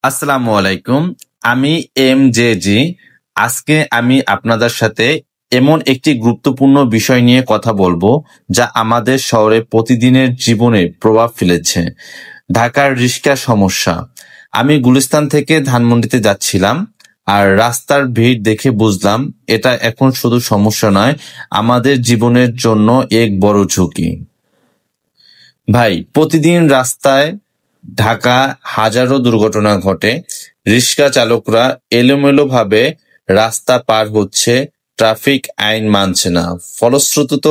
আসসালামু আলাইকুম। আমি এমজেজি। আজকে আমি আপনাদের সাথে এমন একটি গুরুত্বপূর্ণ বিষয় নিয়ে কথা বলবো যা আমাদের শহরে প্রতিদিনের জীবনে প্রভাব ফেলেছে। ঢাকার রিক্সা সমস্যা। আমি গুলিস্তান থেকে ধানমন্ডিতে যাচ্ছিলাম, আর রাস্তার ভিড় দেখে বুঝলাম এটা এখন শুধু সমস্যা নয়, আমাদের জীবনের জন্য এক বড় ঝুঁকি। ভাই, প্রতিদিন রাস্তায় ঢাকা হাজারো দুর্ঘটনা ঘটে। রিক্সা চালকরা এলোমেলোভাবে রাস্তা পার হচ্ছে, ট্রাফিক আইন মানছে না। ফলশ্রুতিত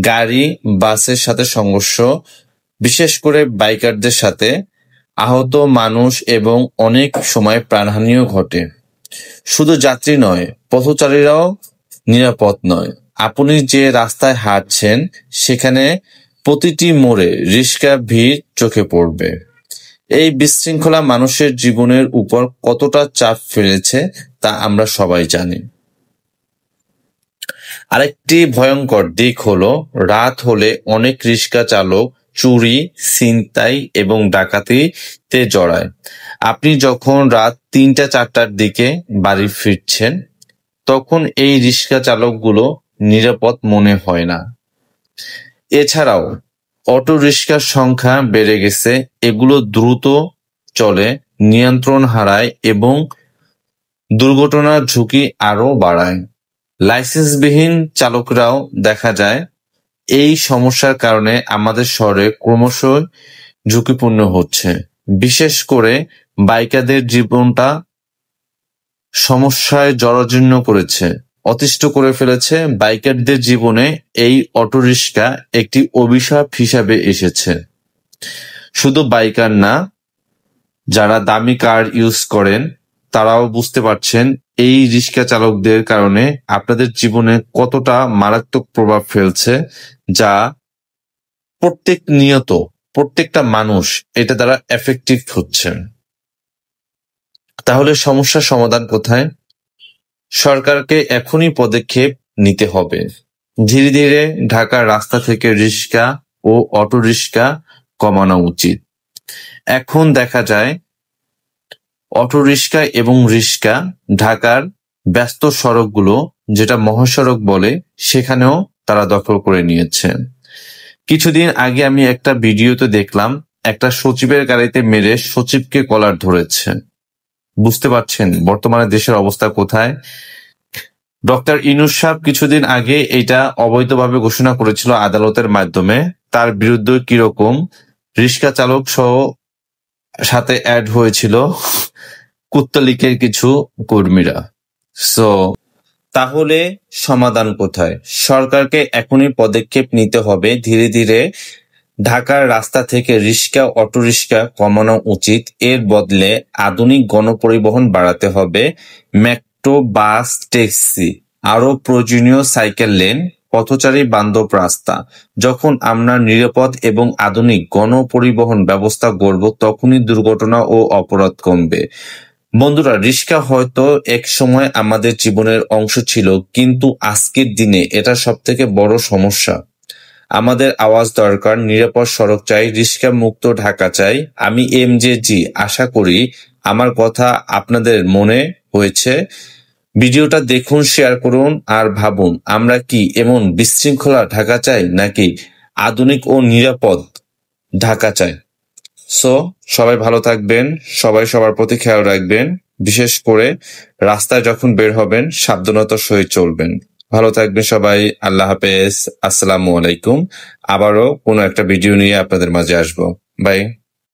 গাড়ি বাসের সাথে সংঘর্ষ, বিশেষ করে বাইকারদের সাথে, আহত মানুষ এবং অনেক সময় প্রাণহানিও ঘটে। শুধু যাত্রী নয়, পথচারীরাও নিরাপদ নয়। আপনি যে রাস্তায় হাঁটছেন সেখানে প্রতিটি মোড়ে রিক্সা ভিড় চোখে পড়বে। এই বিশৃঙ্খলা মানুষের জীবনের উপর কতটা চাপ ফেলেছে তা আমরা সবাই জানি। আরেকটি ভয়ঙ্কর দিক হলো, রাত হলে অনেক রিক্সা চালক চুরি, ছিনতাই এবং ডাকাতিতে জড়ায়। আপনি যখন রাত ৩টা-৪টার দিকে বাড়ি ফিরছেন, তখন এই রিক্সা চালকগুলো নিরাপদ মনে হয় না। এছাড়াও অটো রিক্সার সংখ্যা বেড়ে গেছে, এগুলো দ্রুত চলে, নিয়ন্ত্রণ হারায় এবং দুর্ঘটনার ঝুঁকি আরও বাড়ায়। লাইসেন্সবিহীন চালকরাও দেখা যায়। এই সমস্যার কারণে আমাদের শহরে ক্রমশ ঝুঁকিপূর্ণ হচ্ছে। বিশেষ করে বাইকারদের জীবনটা সমস্যায় জরাজীর্ণ করেছে, অতিষ্ঠ করে ফেলেছে। বাইকারদের জীবনে এই অটোরিক্সা একটি অভিশাপ হিসাবে এসেছে। শুধু বাইকার না, যারা দামি কার ইউজ করেন তারাও বুঝতে পারছেন এই রিক্সা চালকদের কারণে আপনাদের জীবনে কতটা মারাত্মক প্রভাব ফেলছে, যা প্রত্যেকটা মানুষ এটা দ্বারা এফেক্টিভ হচ্ছে। তাহলে সমস্যার সমাধান কোথায়? সরকারকে এখনই পদক্ষেপ নিতে হবে। ধীরে ধীরে ঢাকার রাস্তা থেকে রিক্সা ও অটো রিক্সা কমানো উচিত। এখন দেখা যায় অটো রিক্সা এবং রিক্সা ঢাকার ব্যস্ত সড়কগুলো, যেটা মহাসড়ক বলে, সেখানেও তারা দখল করে নিয়েছে। কিছুদিন আগে আমি একটা ভিডিওতে দেখলাম, একটা সচিবের গাড়িতে মেরে সচিবকে কলার ধরেছে। বুঝতে পারছেন বর্তমানে দেশের অবস্থা কোথায়? ডক্টর ইউনূস সাহেব কিছুদিন আগে এটা অবৈধভাবে ঘোষণা করেছিল আদালতের মাধ্যমে। তার বিরুদ্ধে কিরকম রিক্সা চালক সহ সাথে অ্যাড হয়েছিল কুত্তলিকের কিছু কর্মীরা। তাহলে সমাধান কোথায়? সরকারকে এখনই পদক্ষেপ নিতে হবে। ধীরে ধীরে ঢাকার রাস্তা থেকে রিক্সা, অটোরিক্সা কমানো উচিত। এর বদলে আধুনিক গণপরিবহন বাড়াতে হবে। মেট্রো, বাস, ট্যাক্সি, আরো প্রয়োজনীয় সাইকেল লেন, পথচারী বান্ধব রাস্তা। যখন আমরা নিরাপদ এবং আধুনিক গণপরিবহন ব্যবস্থা গড়ব, তখনই দুর্ঘটনা ও অপরাধ কমবে। বন্ধুরা, রিক্সা হয়তো এক সময় আমাদের জীবনের অংশ ছিল, কিন্তু আজকের দিনে এটা সবথেকে বড় সমস্যা। আমাদের আওয়াজ দরকার, নিরাপদ সড়ক চাই, রিক্সা মুক্ত ঢাকা চাই। আমি এমজেজি। আশা করি আমার কথা আপনাদের মনে হয়েছে। ভিডিওটা দেখুন, শেয়ার করুন আর ভাবুন, আমরা কি এমন বিশৃঙ্খলা ঢাকা চাই নাকি আধুনিক ও নিরাপদ ঢাকা চাই? সবাই ভালো থাকবেন, সবাই সবার প্রতি খেয়াল রাখবেন। বিশেষ করে রাস্তায় যখন বের হবেন সাবধানতার সহিত চলবেন। ভালো থাকবেন সবাই। আল্লাহ হাফেজ। আসসালামু আলাইকুম। আবারও কোনো একটা ভিডিও নিয়ে আপনাদের মাঝে আসবো। বাই।